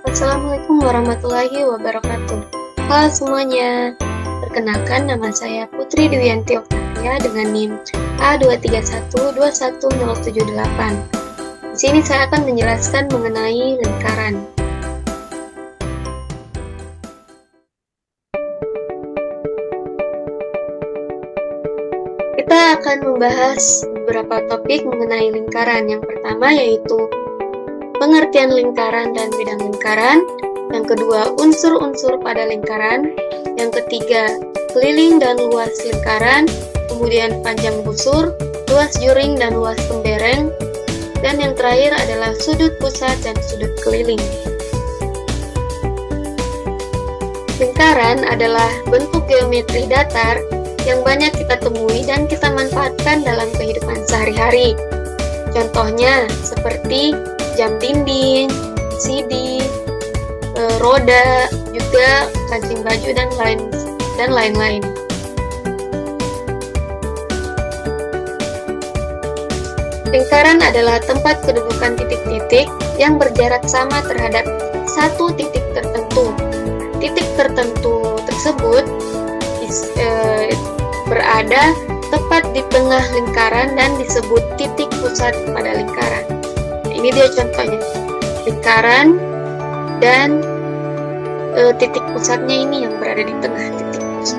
Assalamualaikum warahmatullahi wabarakatuh. Halo semuanya, perkenalkan nama saya Putri Dwiyanti Oktavia dengan NIM A231210078. Di sini saya akan menjelaskan mengenai lingkaran. Kita akan membahas beberapa topik mengenai lingkaran. Yang pertama yaitu pengertian lingkaran dan bidang lingkaran. Yang kedua, unsur-unsur pada lingkaran. Yang ketiga, keliling dan luas lingkaran. Kemudian panjang busur, luas juring dan luas pembereng. Dan yang terakhir adalah sudut pusat dan sudut keliling. Lingkaran adalah bentuk geometri datar yang banyak kita temui dan kita manfaatkan dalam kehidupan sehari-hari. Contohnya seperti jam dinding, CD, roda, juga kancing baju dan lain-lain. Lingkaran adalah tempat kedudukan titik-titik yang berjarak sama terhadap satu titik tertentu. Titik tertentu tersebut berada tepat di tengah lingkaran dan disebut titik pusat pada lingkaran. Ini dia contohnya, lingkaran dan titik pusatnya ini yang berada di tengah titik pusat.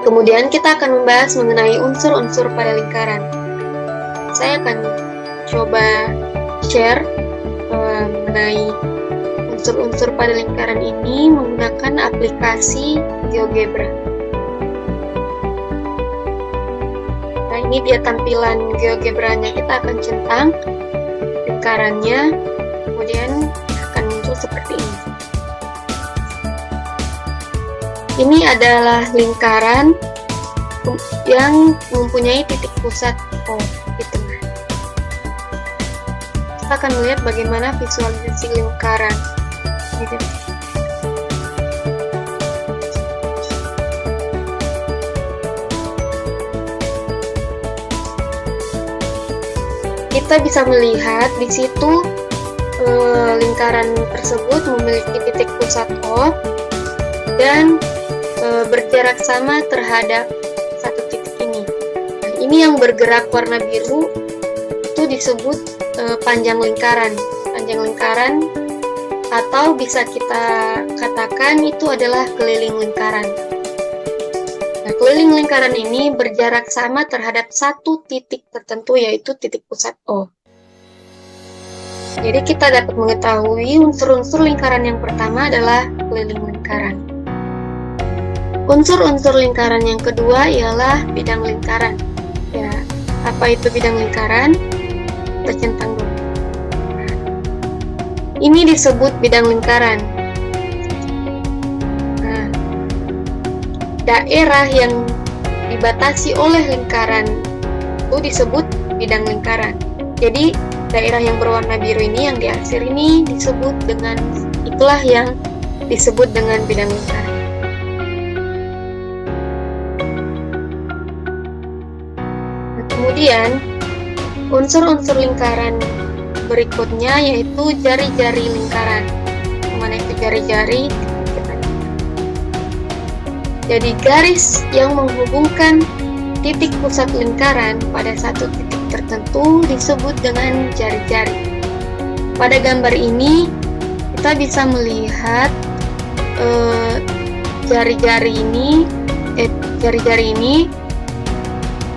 Kemudian kita akan membahas mengenai unsur-unsur pada lingkaran. Saya akan coba share mengenai unsur-unsur pada lingkaran ini menggunakan aplikasi GeoGebra. Nah, ini dia tampilan GeoGebra-nya. Kita akan centang lingkarannya, kemudian akan muncul seperti ini. Ini adalah lingkaran yang mempunyai titik pusat O di tengah. Kita akan melihat bagaimana visualisasi lingkaran. Kita bisa melihat di situ lingkaran tersebut memiliki titik pusat O dan berjarak sama terhadap satu titik ini. Nah, ini yang bergerak warna biru itu disebut panjang lingkaran. Panjang lingkaran atau bisa kita katakan itu adalah keliling lingkaran. Nah, keliling lingkaran ini berjarak sama terhadap satu titik tertentu, yaitu titik pusat O. Jadi kita dapat mengetahui unsur-unsur lingkaran yang pertama adalah keliling lingkaran. Unsur-unsur lingkaran yang kedua ialah bidang lingkaran. Ya, apa itu bidang lingkaran? Kita centang dulu. Ini disebut bidang lingkaran. Nah, daerah yang dibatasi oleh lingkaran itu disebut bidang lingkaran. Jadi, daerah yang berwarna biru ini, yang diarsir ini disebut dengan, itulah yang disebut dengan bidang lingkaran. Nah, kemudian, unsur-unsur lingkaran berikutnya yaitu jari-jari lingkaran. Mana itu jari-jari? Jadi garis yang menghubungkan titik pusat lingkaran pada satu titik tertentu disebut dengan jari-jari. Pada gambar ini kita bisa melihat jari-jari ini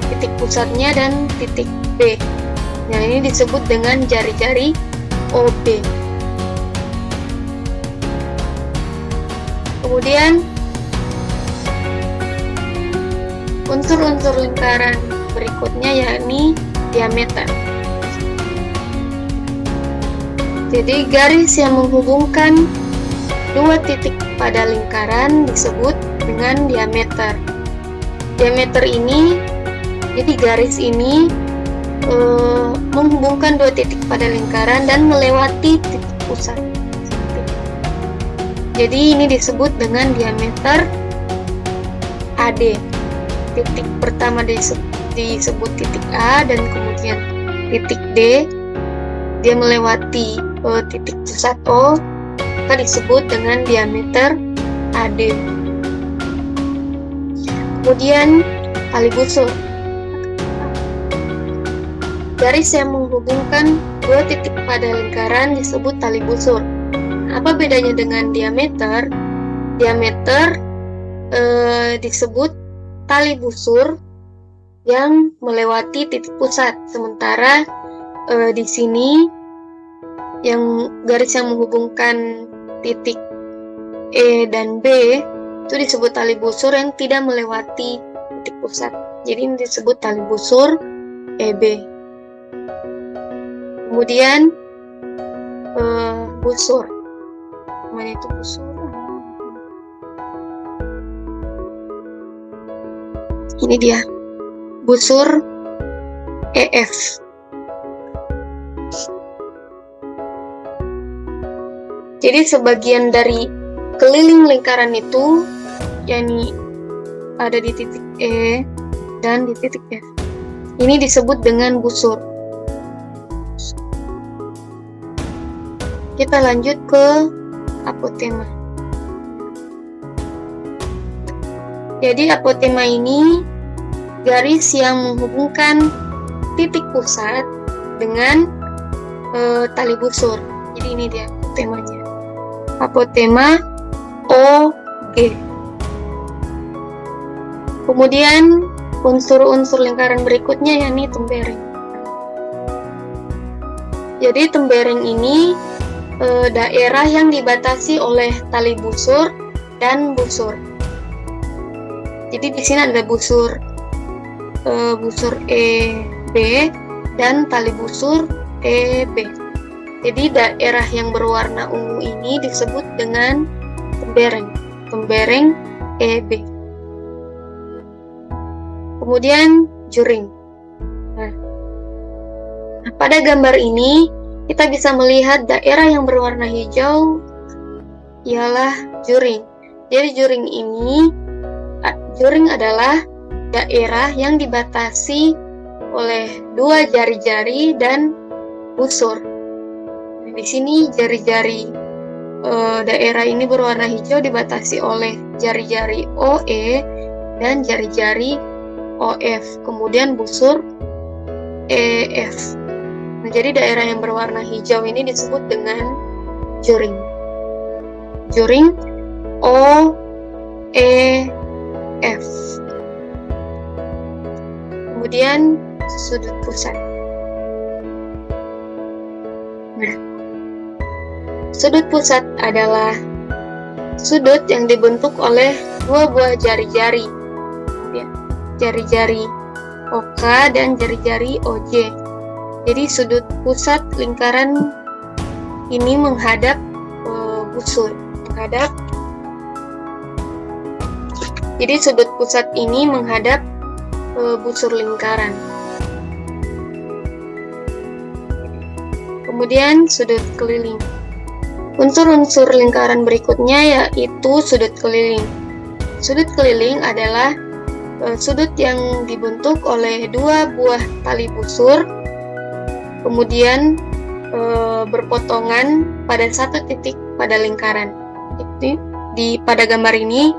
titik pusatnya dan titik B. Nah, ini disebut dengan jari-jari OB. Kemudian unsur-unsur lingkaran berikutnya yakni diameter. Jadi garis yang menghubungkan dua titik pada lingkaran disebut dengan diameter. Diameter ini, jadi garis ini menghubungkan dua titik pada lingkaran dan melewati titik pusat. Jadi ini disebut dengan diameter AD. Titik pertama disebut titik A, dan kemudian titik D, dia melewati titik pusat O, maka disebut dengan diameter AD. Kemudian tali busur, garis yang menghubungkan dua titik pada lingkaran disebut tali busur. Apa bedanya dengan diameter? Diameter disebut tali busur yang melewati titik pusat, sementara di sini yang garis yang menghubungkan titik E dan B itu disebut tali busur yang tidak melewati titik pusat. Jadi ini disebut tali busur EB. Kemudian busur, mana itu busur? Ini dia, busur EF. Jadi sebagian dari keliling lingkaran itu, yakni ada di titik E dan di titik F. Ini disebut dengan busur. Kita lanjut ke apotema. Jadi apotema ini garis yang menghubungkan titik pusat dengan tali busur. Jadi ini dia apotemanya. Apotema OG. Kemudian unsur-unsur lingkaran berikutnya yakni tembereng. Jadi tembereng ini daerah yang dibatasi oleh tali busur dan busur. Jadi di sini ada busur EB dan tali busur EB. Jadi daerah yang berwarna ungu ini disebut dengan tembereng EB. Kemudian juring. Nah, pada gambar ini kita bisa melihat daerah yang berwarna hijau ialah juring. Jadi juring adalah daerah yang dibatasi oleh dua jari-jari dan busur. Di sini jari-jari daerah ini berwarna hijau dibatasi oleh jari-jari OE dan jari-jari OF, kemudian busur EF. Nah, jadi daerah yang berwarna hijau ini disebut dengan juring. Juring OEF. Kemudian sudut pusat. Nah, sudut pusat adalah sudut yang dibentuk oleh dua buah jari-jari, ya, jari-jari OK dan jari-jari OJ. Jadi sudut pusat lingkaran ini menghadap busur, Jadi sudut pusat ini menghadap busur lingkaran. Kemudian sudut keliling. Unsur-unsur lingkaran berikutnya yaitu sudut keliling. Sudut keliling adalah sudut yang dibentuk oleh dua buah tali busur, kemudian berpotongan pada satu titik pada lingkaran. Pada gambar ini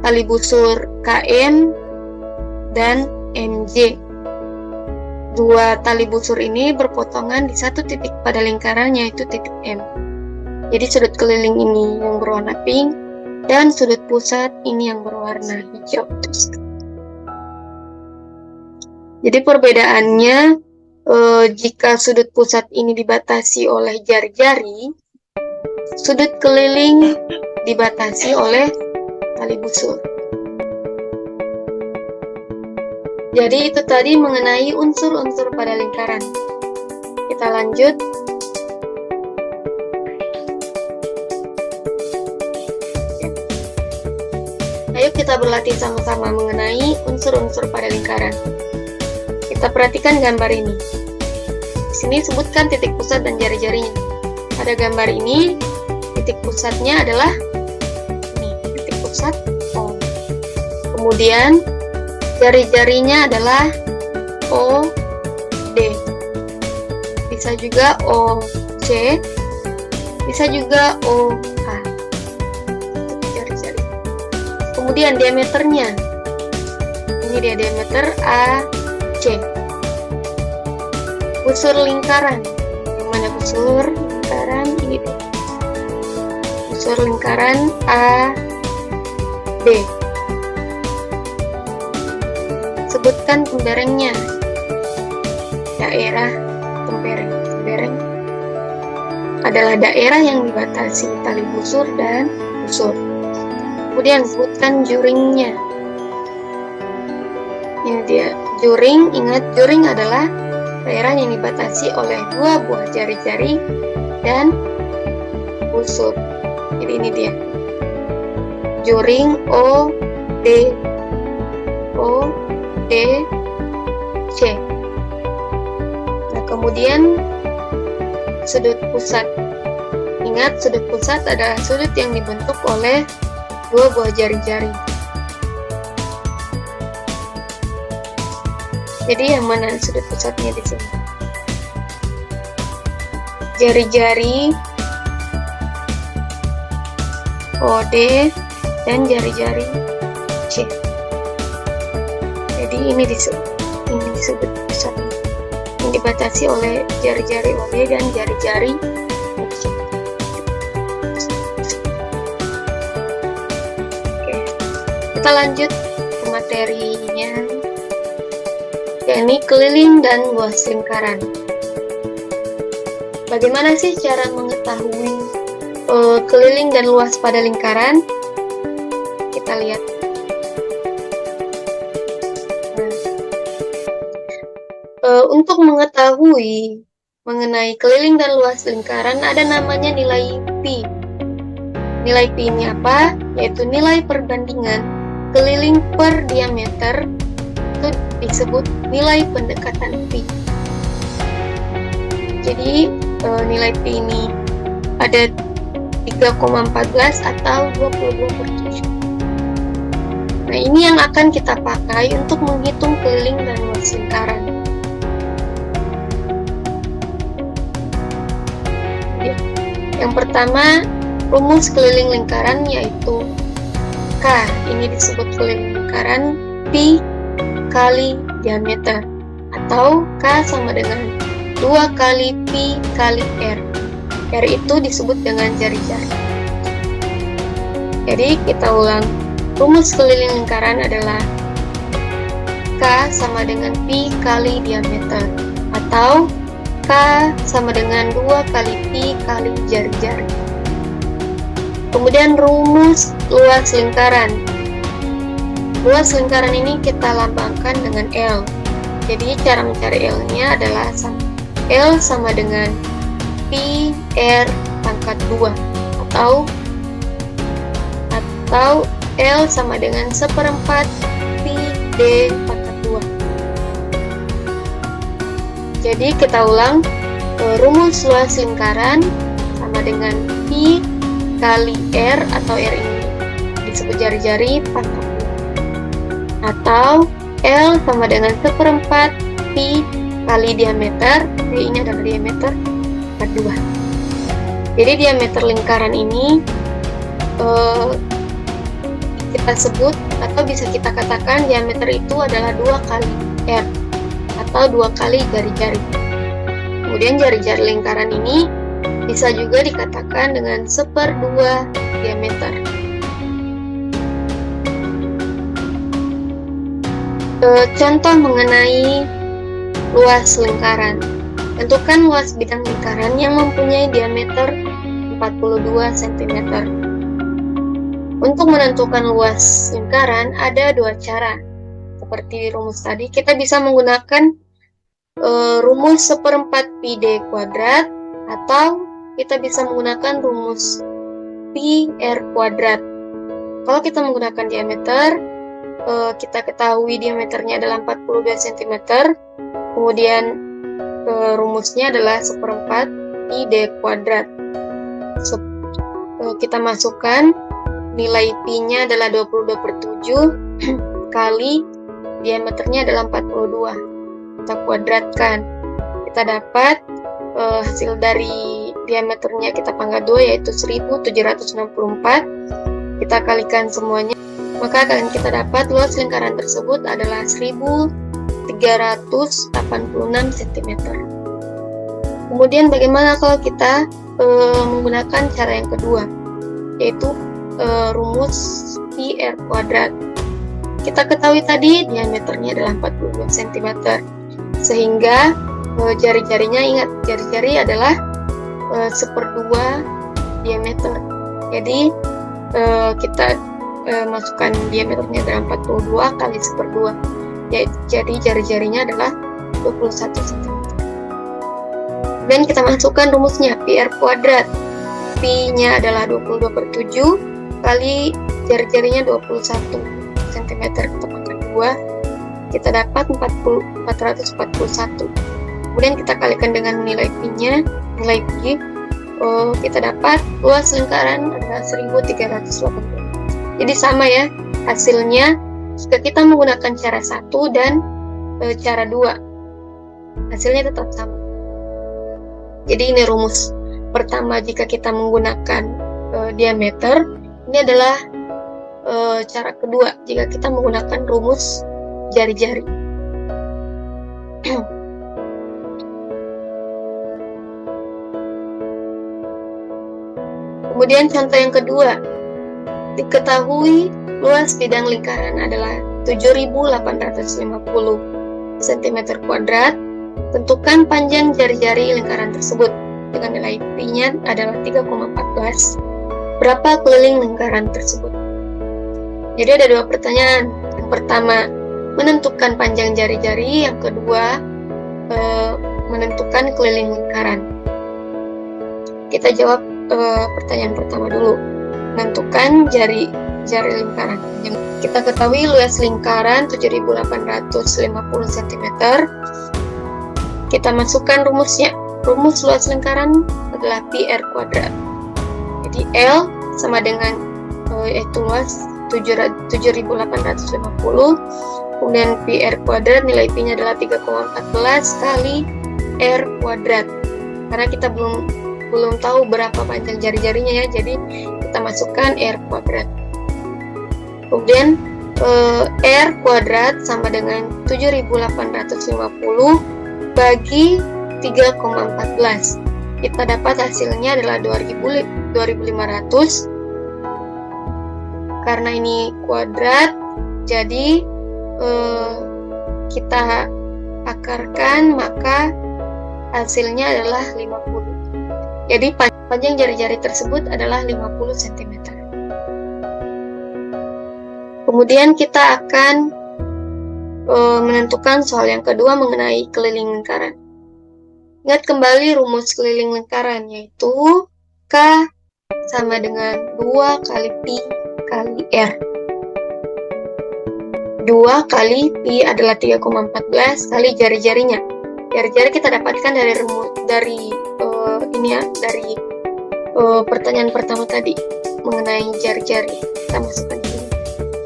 tali busur KM dan MJ. Dua tali busur ini berpotongan di satu titik pada lingkaran, yaitu titik M. Jadi sudut keliling ini yang berwarna pink dan sudut pusat ini yang berwarna hijau. Jadi perbedaannya, jika sudut pusat ini dibatasi oleh jari-jari, sudut keliling dibatasi oleh tali busur. Jadi itu tadi mengenai unsur-unsur pada lingkaran. Kita lanjut. Ayo kita berlatih sama-sama mengenai unsur-unsur pada lingkaran. Kita perhatikan gambar ini. Di sini sebutkan titik pusat dan jari-jarinya. Pada gambar ini, titik pusatnya adalah ini, titik pusat O. Kemudian jari-jarinya adalah OD, bisa juga OC, bisa juga OH. Jari-jari. Kemudian diameternya, ini dia diameter AC. Busur lingkaran, yang mana busur lingkaran? Ini dia. Busur lingkaran AB. Sebutkan temberengnya. Daerah tembereng. Tembereng adalah daerah yang dibatasi tali busur dan busur. Kemudian sebutkan juringnya. Ini dia juring. Ingat, juring adalah daerah yang dibatasi oleh dua buah jari-jari dan busur. Jadi ini dia juring OD, C. Nah, kemudian sudut pusat. Ingat, sudut pusat adalah sudut yang dibentuk oleh dua buah jari-jari. Jadi yang mana sudut pusatnya di sini? Jari-jari OD dan jari-jari C. Jadi ini disebut pusat yang dibatasi oleh jari-jari OD dan jari-jari C. Oke, kita lanjut ke materinya, yakni keliling dan luas lingkaran. Bagaimana sih cara mengetahui keliling dan luas pada lingkaran? Kita lihat. Untuk mengetahui mengenai keliling dan luas lingkaran ada namanya nilai Pi. Nilai Pi ini apa? Yaitu nilai perbandingan keliling per diameter, itu disebut nilai pendekatan Pi. Jadi nilai Pi ini ada 3,14 atau 22/7. Nah, ini yang akan kita pakai untuk menghitung keliling dan luas lingkaran. Yang pertama, rumus keliling lingkaran yaitu K. Ini disebut keliling lingkaran Pi kali diameter, atau K sama dengan 2 kali Pi kali R. R itu disebut dengan jari-jari. Jadi kita ulang. Rumus keliling lingkaran adalah K sama dengan Pi kali diameter, atau K sama dengan 2 kali Pi kali jari-jari. Kemudian rumus luas lingkaran. Luas lingkaran ini kita lambangkan dengan L. Jadi cara mencari L-nya adalah L sama dengan Pi R pangkat 2, atau L sama dengan 1/4 Pi D pangkat 2. Jadi kita ulang, rumus luas lingkaran sama dengan Pi kali R, atau R ini disebut jari-jari pangkat 2, atau L sama dengan 1/4 Pi kali diameter, D ini adalah diameter pangkat 2. Jadi diameter lingkaran ini kita sebut atau bisa kita katakan diameter itu adalah 2 kali R, atau 2 kali jari-jari. Kemudian jari-jari lingkaran ini bisa juga dikatakan dengan 1/2 diameter. Contoh mengenai luas lingkaran. Tentukan luas bidang lingkaran yang mempunyai diameter 42 cm. Untuk menentukan luas lingkaran ada 2 cara. Seperti rumus tadi, kita bisa menggunakan rumus 1/4 Pi D kuadrat, atau kita bisa menggunakan rumus Pi R kuadrat. Kalau kita menggunakan diameter, kita ketahui diameternya adalah 42 cm, kemudian rumusnya adalah 1/4 Pi D kuadrat. Kita masukkan nilai Pi-nya adalah 22/7 kali diameternya adalah 42. kita kuadratkan. Kita dapat hasil dari diameternya kita pangkat 2 yaitu 1764. Kita kalikan semuanya, maka akan kita dapat luas lingkaran tersebut adalah 1386 cm. Kemudian bagaimana kalau kita menggunakan cara yang kedua, yaitu rumus pi r kuadrat. Kita ketahui tadi diameternya adalah 42 cm, sehingga jari-jarinya, ingat jari-jari adalah 1/2 diameter. Jadi kita masukkan diameternya adalah 42 kali 1/2, jadi jari-jarinya adalah 21 cm. Dan kita masukkan rumusnya pi r kuadrat. Pi-nya adalah 22/7 kali jari-jarinya 21 cm, kita pangkat 2, kita dapat 441. Kemudian kita kalikan dengan nilai pi-nya, nilai pi, kita dapat luas lingkaran adalah 1380. Jadi sama ya hasilnya jika kita menggunakan cara 1 dan cara 2, hasilnya tetap sama. Jadi ini rumus pertama jika kita menggunakan diameter. Ini adalah cara kedua jika kita menggunakan rumus jari-jari. Kemudian contoh yang kedua, diketahui luas bidang lingkaran adalah 7850 cm². Tentukan panjang jari-jari lingkaran tersebut dengan nilai pi-nya adalah 3,14. Berapa keliling lingkaran tersebut? Jadi ada dua pertanyaan. Yang pertama, menentukan panjang jari-jari. Yang kedua, menentukan keliling lingkaran. Kita jawab pertanyaan pertama dulu. Menentukan jari lingkaran. Kita ketahui luas lingkaran 7850 cm. Kita masukkan rumusnya. Rumus luas lingkaran adalah pi r kuadrat. Jadi L sama dengan yaitu luas 7850, kemudian pi r kuadrat, nilai pi-nya adalah 3,14 kali r kuadrat. Karena kita belum tahu berapa panjang jari-jarinya ya, jadi kita masukkan r kuadrat. Kemudian r kuadrat sama dengan 7850 bagi 3,14. Kita dapat hasilnya adalah 2500. Karena ini kuadrat, jadi kita akarkan, maka hasilnya adalah 50. Jadi panjang jari-jari tersebut adalah 50 cm. Kemudian kita akan menentukan soal yang kedua mengenai keliling lingkaran. Ingat kembali rumus keliling lingkaran, yaitu K sama dengan 2 kali pi kali R. 2 kali pi adalah 3,14 kali jari-jarinya. Jari-jari kita dapatkan dari pertanyaan pertama tadi mengenai jari-jari. Kita masukkan di sini.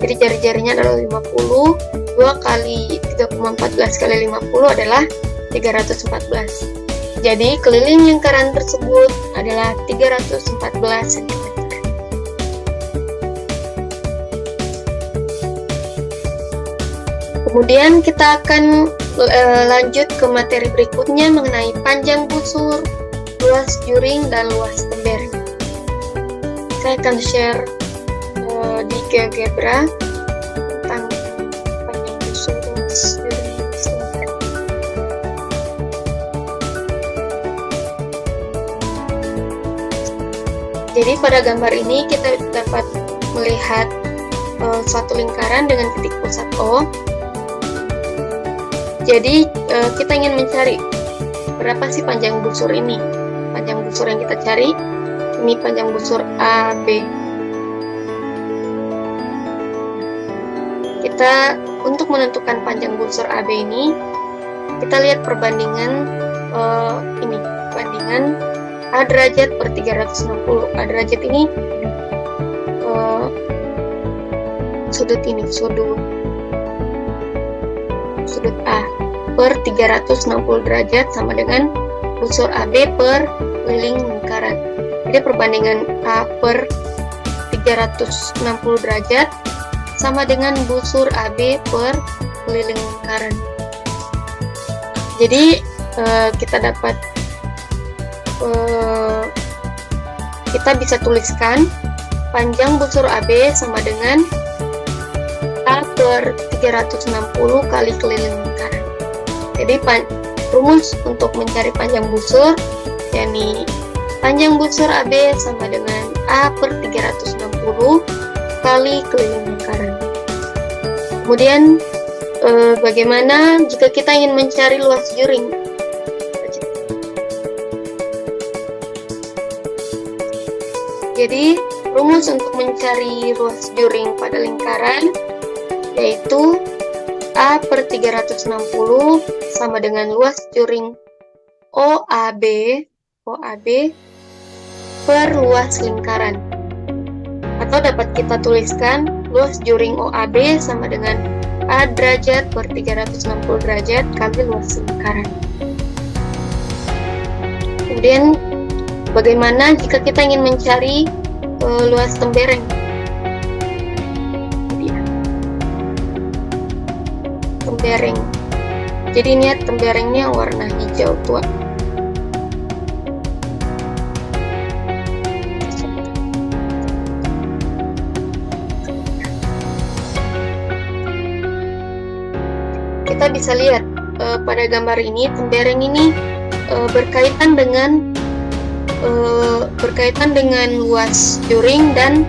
Jadi jari-jarinya adalah 50. 2 kali 3,14 kali 50 adalah 314. Jadi keliling lingkaran tersebut adalah 314 cm. Kemudian kita akan lanjut ke materi berikutnya mengenai panjang busur, luas juring, dan luas tembering. Saya akan share di GeoGebra tentang panjang busur, luas juring, dan tembering. Jadi pada gambar ini kita dapat melihat suatu lingkaran dengan titik pusat O. Jadi kita ingin mencari berapa sih panjang busur ini. Panjang busur yang kita cari ini panjang busur AB. Kita untuk menentukan panjang busur AB ini, kita lihat perbandingan bandingan A derajat per 360. A derajat ini sudut A. per 360 derajat sama dengan busur AB per keliling lingkaran. Jadi perbandingan A per 360 derajat sama dengan busur AB per keliling lingkaran. Jadi kita bisa tuliskan panjang busur AB sama dengan A per 360 kali keliling lingkaran. Jadi rumus untuk mencari panjang busur, yakni panjang busur AB sama dengan A per 360 kali keliling lingkaran. Kemudian bagaimana jika kita ingin mencari luas juring? Jadi rumus untuk mencari luas juring pada lingkaran yaitu A per 360 sama dengan luas juring OAB per luas lingkaran. Atau dapat kita tuliskan luas juring OAB sama dengan A derajat per 360 derajat kali luas lingkaran. Kemudian bagaimana jika kita ingin mencari luas tembereng? Tembereng. Jadi ini temberengnya warna hijau tua. Kita bisa lihat pada gambar ini tembereng ini berkaitan dengan luas juring dan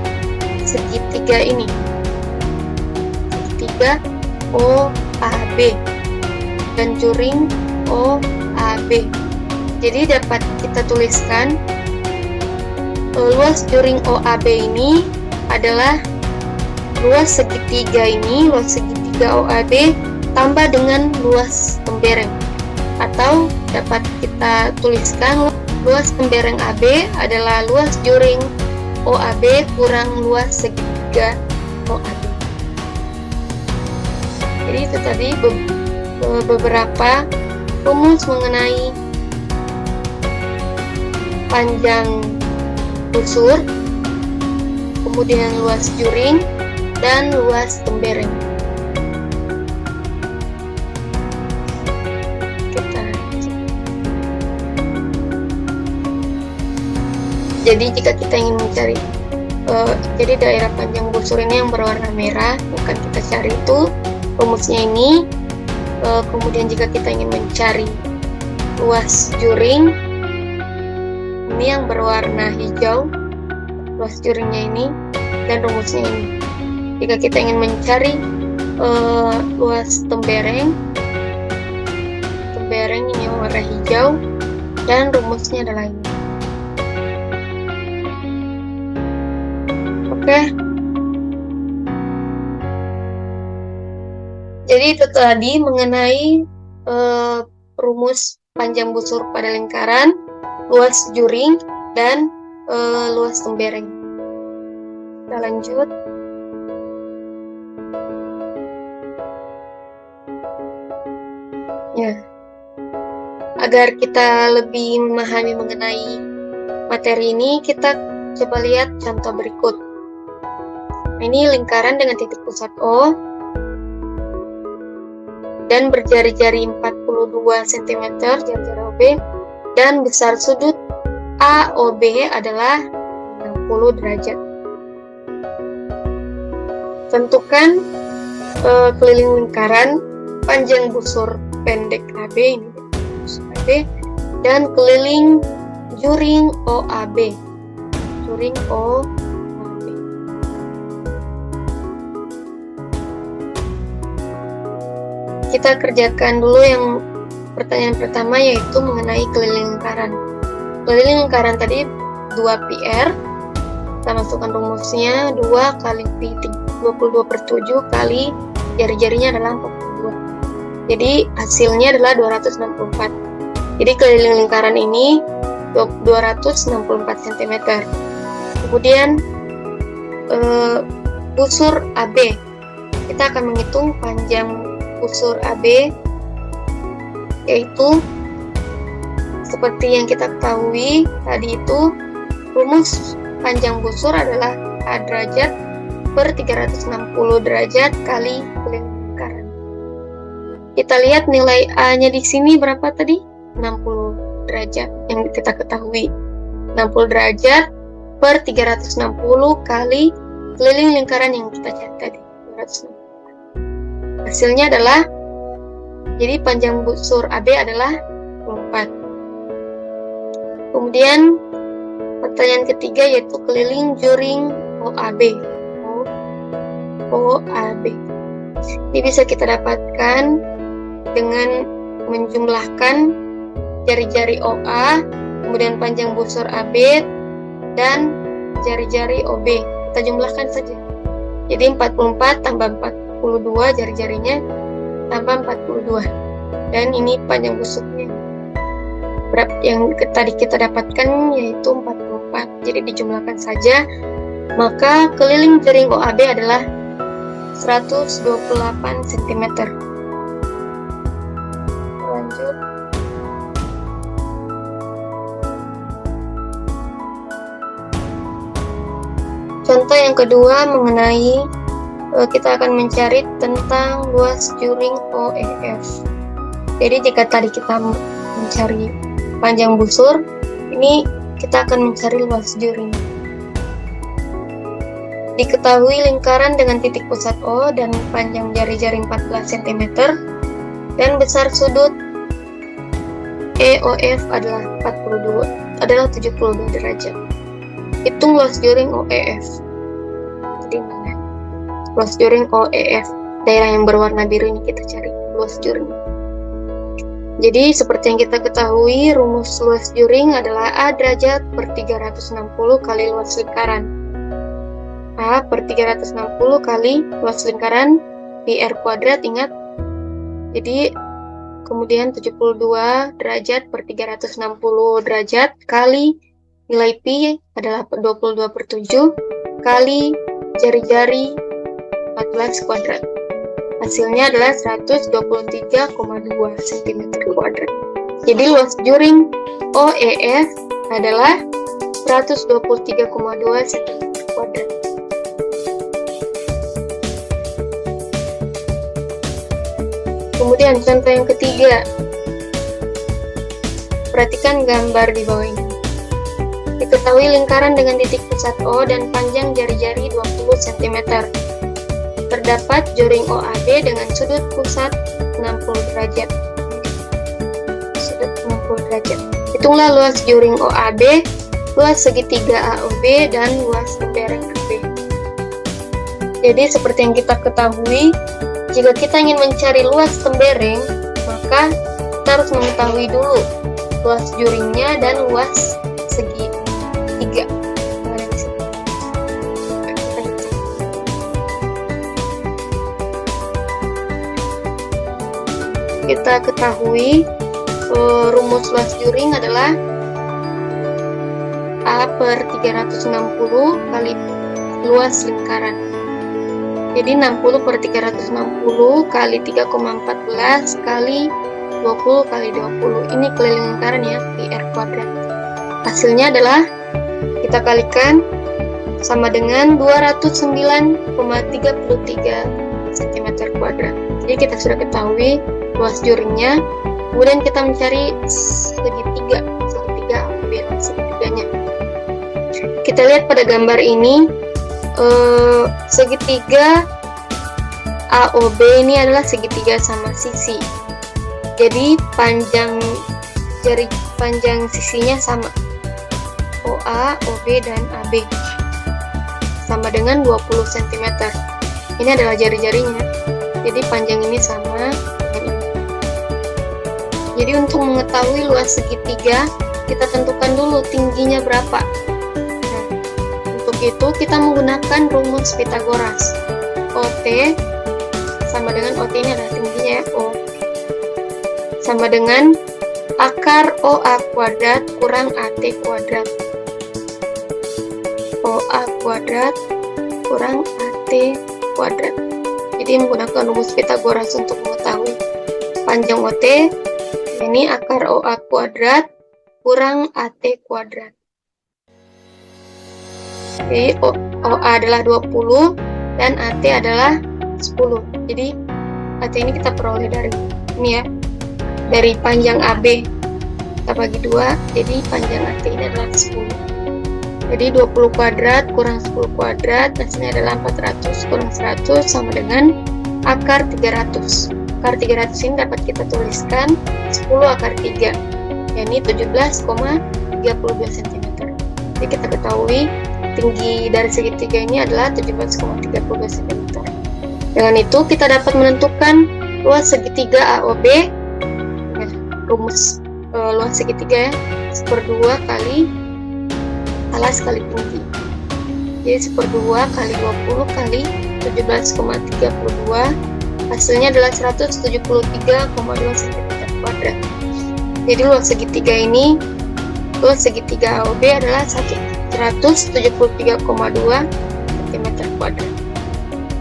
segitiga ini, segitiga OAB dan juring OAB. Jadi dapat kita tuliskan luas juring OAB ini adalah luas segitiga ini, luas segitiga OAB tambah dengan luas tembereng. Atau dapat kita tuliskan luas tembereng AB adalah luas juring OAB kurang luas segitiga OAB. Jadi itu tadi beberapa rumus mengenai panjang busur, kemudian luas juring, dan luas tembereng. Jadi jika kita ingin mencari jadi daerah panjang busur ini yang berwarna merah, bukan kita cari itu rumusnya ini. Kemudian jika kita ingin mencari luas juring ini yang berwarna hijau, luas juringnya ini, dan rumusnya ini. Jika kita ingin mencari luas tembereng ini yang warna hijau, dan rumusnya adalah ini. Oke. Jadi itu tadi mengenai rumus panjang busur pada lingkaran, luas juring, dan luas tembereng. Kita lanjut. Ya. Agar kita lebih memahami mengenai materi ini, kita coba lihat contoh berikut. Ini lingkaran dengan titik pusat O dan berjari-jari 42 cm jari-jari OB, dan besar sudut AOB adalah 60 derajat. Tentukan keliling lingkaran panjang busur pendek AB ini, busur AB, dan keliling juring OAB, juring OAB. Kita kerjakan dulu yang pertanyaan pertama, yaitu mengenai keliling lingkaran. Keliling lingkaran tadi 2πr, kita masukkan rumusnya 2 kali pi 22/7 kali jari-jarinya adalah 42. Jadi hasilnya adalah 264. Jadi keliling lingkaran ini 264 cm. Kemudian busur AB, kita akan menghitung panjang busur AB yaitu seperti yang kita ketahui tadi itu, rumus panjang busur adalah A derajat per 360 derajat kali keliling lingkaran. Kita lihat nilai A-nya di sini berapa tadi? 60 derajat yang kita ketahui. 60 derajat per 360 kali keliling lingkaran yang kita cari tadi, 260. Hasilnya adalah, jadi panjang busur AB adalah 24. Kemudian pertanyaan ketiga yaitu keliling juring OAB. Ini bisa kita dapatkan dengan menjumlahkan jari-jari OA, kemudian panjang busur AB, dan jari-jari OB. Kita jumlahkan saja. Jadi 44 tambah 42 jari-jarinya tambah 42. Dan ini panjang busurnya. Yang tadi kita dapatkan yaitu 44. Jadi dijumlahkan saja. Maka keliling jaring OAB adalah 128 cm. Lanjut. Contoh yang kedua mengenai kita akan mencari tentang luas juring OEF. Jadi jika tadi kita mencari panjang busur, ini kita akan mencari luas juring. Diketahui lingkaran dengan titik pusat O dan panjang jari-jari 14 cm dan besar sudut EOF adalah 72 derajat. Hitung luas juring OEF. Jadi mana? Luas juring OEF, daerah yang berwarna biru ini kita cari luas juring. Jadi seperti yang kita ketahui, rumus luas juring adalah A derajat per 360 kali luas lingkaran. A per 360 kali luas lingkaran pi R kuadrat, ingat. Jadi kemudian 72 derajat per 360 derajat kali nilai pi adalah 22 per 7 kali jari-jari 14 kuadrat. Hasilnya adalah 123,2 cm kuadrat. Jadi luas juring OEF adalah 123,2 cm kuadrat. Kemudian contoh yang ketiga. Perhatikan gambar di bawah ini. Diketahui lingkaran dengan titik pusat O dan panjang jari-jari 20 cm. Terdapat juring OAB dengan sudut pusat 60 derajat. Sudut 60 derajat. Hitunglah luas juring OAB, luas segitiga AOB, dan luas lembaran AB. Jadi seperti yang kita ketahui, jika kita ingin mencari luas tembereng, maka kita harus mengetahui dulu luas juringnya dan luas segitiga. Kita ketahui rumus luas juring adalah A per 360 kali luas lingkaran. Jadi 60 per 360 kali 3,14 kali 20 kali 20. Ini keliling lingkaran ya, pi R kuadrat. Hasilnya adalah kita kalikan sama dengan 209,33 cm kuadrat. Jadi kita sudah ketahui luas juringnya. Kemudian kita mencari segitiga AOB, segitiganya. Kita lihat pada gambar ini, segitiga AOB ini adalah segitiga sama sisi. Jadi panjang sisinya sama. OA, OB, dan AB sama dengan 20 cm. Ini adalah jari-jarinya. Jadi panjang ini sama dengan ini. Jadi untuk mengetahui luas segitiga, kita tentukan dulu tingginya berapa. Nah, untuk itu kita menggunakan rumus Pythagoras. OT sama dengan OT ini adalah tingginya ya, O. Sama dengan akar OA kuadrat kurang AT kuadrat. OA kuadrat kurang AT kuadrat. Jadi menggunakan rumus Pythagoras untuk mengetahui panjang OT Ini akar OA kuadrat kurang AT kuadrat. Jadi OA adalah 20 dan AT adalah 10. Jadi AT ini kita peroleh dari ini ya, dari panjang AB. Kita bagi 2, jadi panjang AT ini adalah 10. Jadi 20 kuadrat kurang 10 kuadrat, hasilnya adalah 400 kurang 100 sama dengan akar 300. Akar 300 ini dapat kita tuliskan 10 akar 3, yakni 17,32 cm. Jadi kita ketahui tinggi dari segitiga ini adalah 17,32 cm. Dengan itu kita dapat menentukan luas segitiga AOB. Rumus luas segitiga ya, 1/2 kali alas kali tinggi. Jadi 1/2 kali 20 kali 17,32, hasilnya adalah 173,2 cm². Jadi luas segitiga ini, luas segitiga AOB adalah 173,2 cm².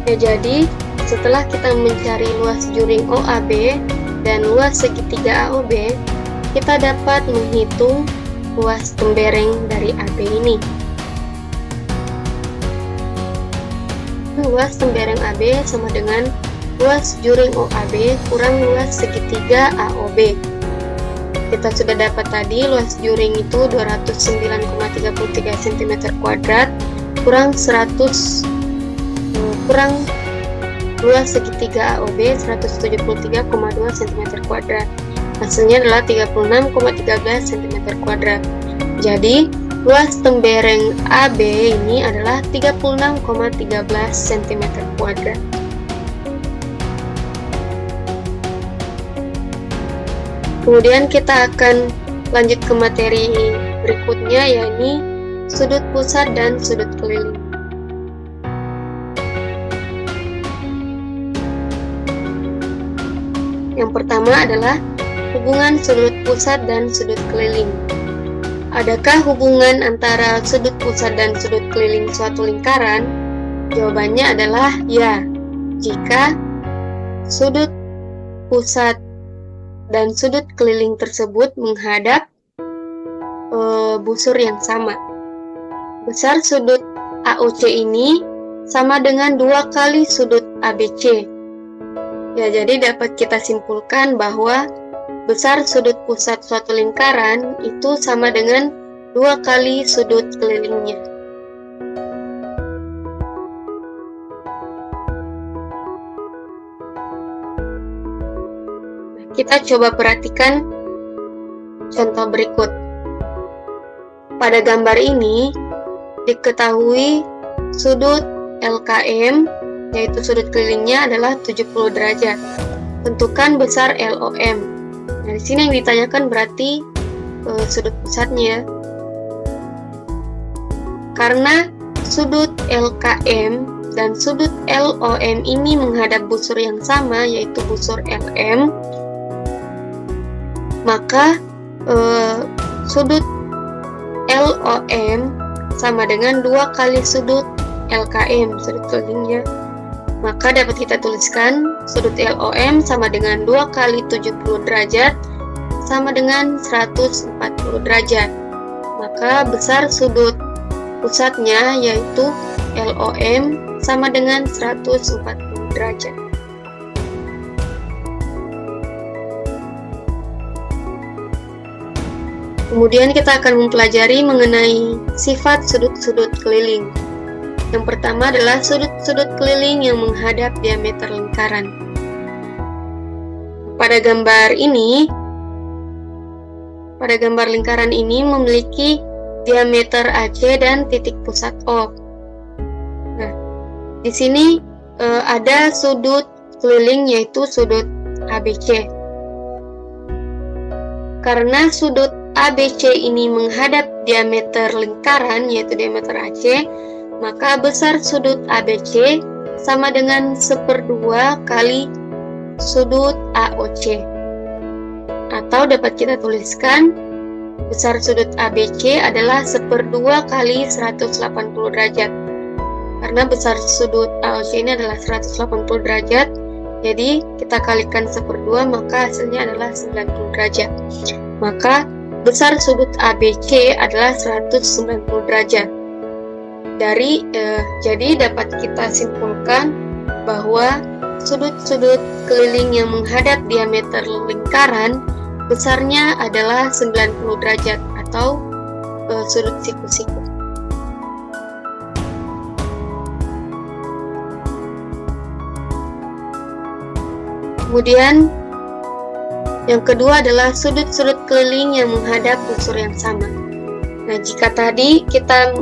Ya, jadi setelah kita mencari luas juring OAB dan luas segitiga AOB, kita dapat menghitung luas tembereng dari AB ini. Luas tembereng AB sama dengan luas juring OAB kurang luas segitiga AOB. Kita sudah dapat tadi luas juring itu 209,33 cm² kurang luas segitiga AOB 173,2 cm². Hasilnya adalah 36,13 cm². Jadi luas tembereng AB ini adalah 36,13 cm². Kemudian kita akan lanjut ke materi berikutnya, yakni sudut pusat dan sudut keliling. Yang pertama adalah hubungan sudut pusat dan sudut keliling. Adakah hubungan antara sudut pusat dan sudut keliling suatu lingkaran? Jawabannya adalah ya, jika sudut pusat dan sudut keliling tersebut menghadap busur yang sama. Besar sudut AOC ini sama dengan 2 kali sudut ABC. Ya, jadi dapat kita simpulkan bahwa besar sudut pusat suatu lingkaran itu sama dengan 2 kali sudut kelilingnya. Kita coba perhatikan contoh berikut. Pada gambar ini diketahui sudut LKM, yaitu sudut kelilingnya adalah 70 derajat. Tentukan besar LOM. Nah, di sini yang ditanyakan berarti sudut pusatnya. Karena sudut LKM dan sudut LOM ini menghadap busur yang sama, yaitu busur LM, maka sudut LOM sama dengan 2 kali sudut LKM, sudut kelilingnya. Maka dapat kita tuliskan sudut LOM sama dengan 2 kali 70 derajat sama dengan 140 derajat. Maka besar sudut pusatnya yaitu LOM sama dengan 140 derajat. Kemudian kita akan mempelajari mengenai sifat sudut-sudut keliling. Yang pertama adalah sudut-sudut keliling yang menghadap diameter lingkaran. Pada gambar lingkaran ini memiliki diameter AC dan titik pusat O. Nah, di sini ada sudut keliling yaitu sudut ABC. Karena sudut ABC ini menghadap diameter lingkaran yaitu diameter AC, maka besar sudut ABC sama dengan 1/2 kali sudut AOC. Atau dapat kita tuliskan besar sudut ABC adalah 1/2 kali 180 derajat. Karena besar sudut AOC ini adalah 180 derajat, Jadi kita kalikan 1/2, maka hasilnya adalah 90 derajat. Maka besar sudut ABC adalah 190 derajat. Jadi dapat kita simpulkan bahwa sudut-sudut keliling yang menghadap diameter lingkaran besarnya adalah 90 derajat atau sudut siku-siku. Kemudian yang kedua adalah sudut-sudut keliling yang menghadap busur yang sama. Nah, jika tadi kita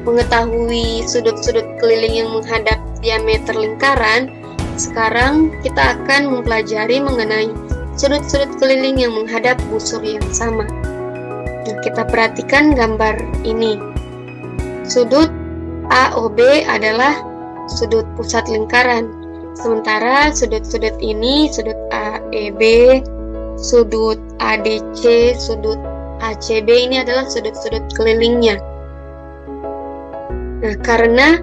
mengetahui sudut-sudut keliling yang menghadap diameter lingkaran, sekarang kita akan mempelajari mengenai sudut-sudut keliling yang menghadap busur yang sama. Nah, kita perhatikan gambar ini. Sudut AOB adalah sudut pusat lingkaran. Sementara sudut-sudut ini, sudut AEB, sudut ADC, sudut ACB ini adalah sudut-sudut kelilingnya. Nah, karena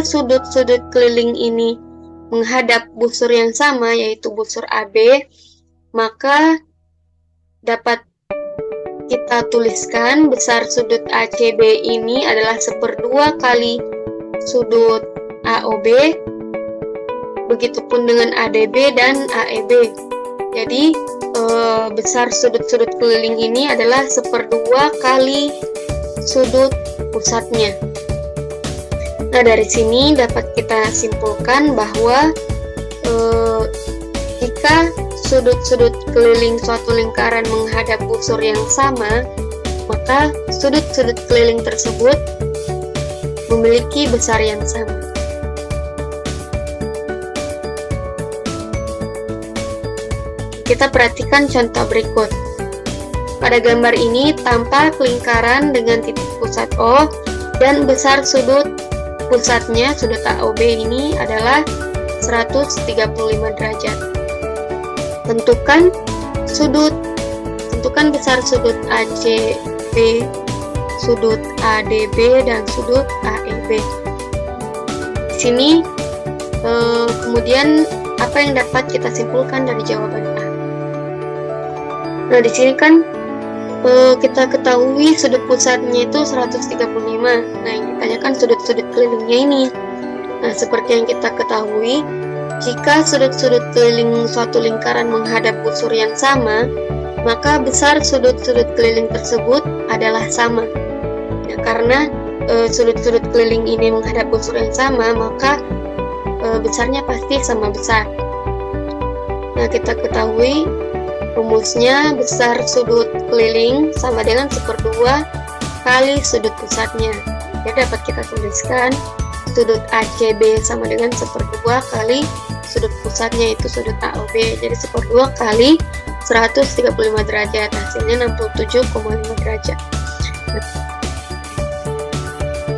sudut-sudut keliling ini menghadap busur yang sama, yaitu busur AB, maka dapat kita tuliskan besar sudut ACB ini adalah 1/2 kali sudut AOB, begitupun dengan ADB dan AEB. Jadi besar sudut-sudut keliling ini adalah 1/2 kali sudut pusatnya. Nah, dari sini dapat kita simpulkan bahwa jika sudut-sudut keliling suatu lingkaran menghadap busur yang sama, maka sudut-sudut keliling tersebut memiliki besar yang sama. Kita perhatikan contoh berikut. Pada gambar ini tampak lingkaran dengan titik pusat O dan besar sudut pusatnya, sudut AOB ini adalah 135 derajat. Tentukan besar sudut ACB, sudut ADB, dan sudut AEB. Di sini kemudian apa yang dapat kita simpulkan dari jawaban A? Nah, di sini kan kita ketahui sudut pusatnya itu 135. Nah, yang ditanyakan sudut-sudut kelilingnya ini. Nah, seperti yang kita ketahui, jika sudut-sudut keliling suatu lingkaran menghadap busur yang sama, maka besar sudut-sudut keliling tersebut adalah sama. Nah, karena sudut-sudut keliling ini menghadap busur yang sama, maka besarnya pasti sama besar. Nah, kita ketahui rumusnya besar sudut keliling sama dengan 1/2 kali sudut pusatnya. Jadi dapat kita tuliskan sudut ACB sama dengan 1/2 kali sudut pusatnya, itu sudut AOB. Jadi 1/2 kali 135 derajat, hasilnya 67,5 derajat.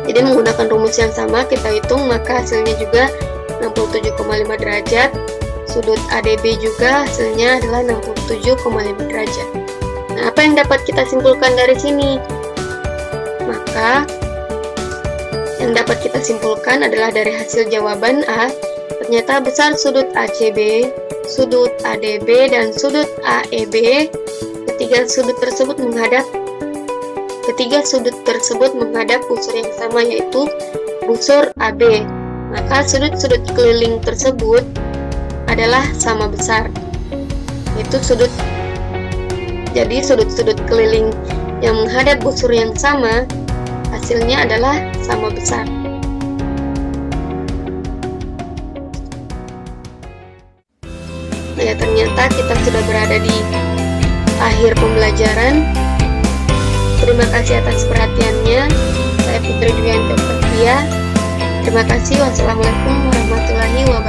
Jadi menggunakan rumus yang sama kita hitung, maka hasilnya juga 67,5 derajat. Sudut ADB juga hasilnya adalah 67,5 derajat. Nah, apa yang dapat kita simpulkan dari sini? Maka yang dapat kita simpulkan adalah dari hasil jawaban A, ternyata besar sudut ACB, sudut ADB, dan sudut AEB, ketiga sudut tersebut menghadap busur yang sama, yaitu busur AB. Maka sudut-sudut keliling tersebut adalah sama besar, yaitu sudut-sudut keliling yang menghadap busur yang sama hasilnya adalah sama besar. Ya, ternyata kita sudah berada di akhir pembelajaran. Terima kasih atas perhatiannya. Saya Putri Dwianto Pertia. Terima kasih. Wassalamualaikum warahmatullahi wabarakatuh.